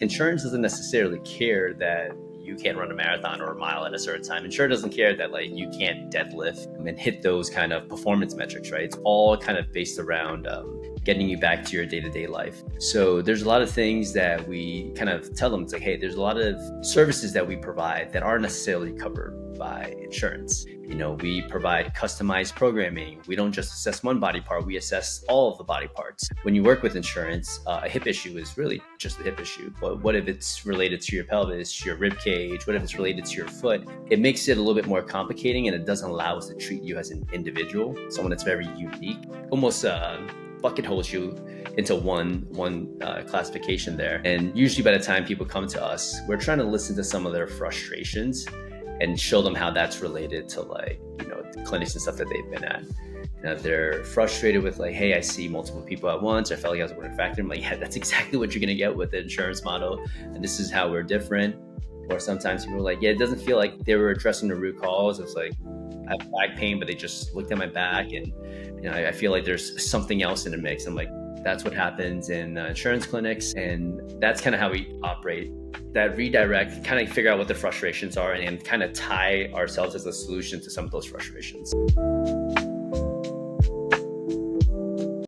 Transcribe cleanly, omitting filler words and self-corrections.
Insurance doesn't necessarily care that you can't run a marathon or a mile at a certain time. Insurance doesn't care that like you can't deadlift and hit those kind of performance metrics, right? It's all kind of based around getting you back to your day-to-day life. So there's a lot of things that we kind of tell them. It's like, hey, there's a lot of services that we provide that aren't necessarily covered by insurance. We provide customized programming. We don't just assess one body part, we assess all of the body parts. When you work with insurance, a hip issue is really just a hip issue. But what if it's related to your pelvis, your rib cage? What if it's related to your foot? It makes it a little bit more complicating, and it doesn't allow us to treat you as an individual, someone that's very unique, almost bucket holes you into one classification there. And usually by the time people come to us, we're trying to listen to some of their frustrations and show them how that's related to the clinics and stuff that they've been at. And if they're frustrated with like, hey, I see multiple people at once, I felt like I was going to factor, I'm like, yeah, that's exactly what you're going to get with the insurance model. And this is how we're different. Or sometimes people are like, yeah, it doesn't feel like they were addressing the root cause. It's like, I have back pain, but they just looked at my back, and I feel like there's something else in the mix. I'm like, that's what happens in insurance clinics, and that's kind of how we operate. That redirect, kind of figure out what the frustrations are, and kind of tie ourselves as a solution to some of those frustrations.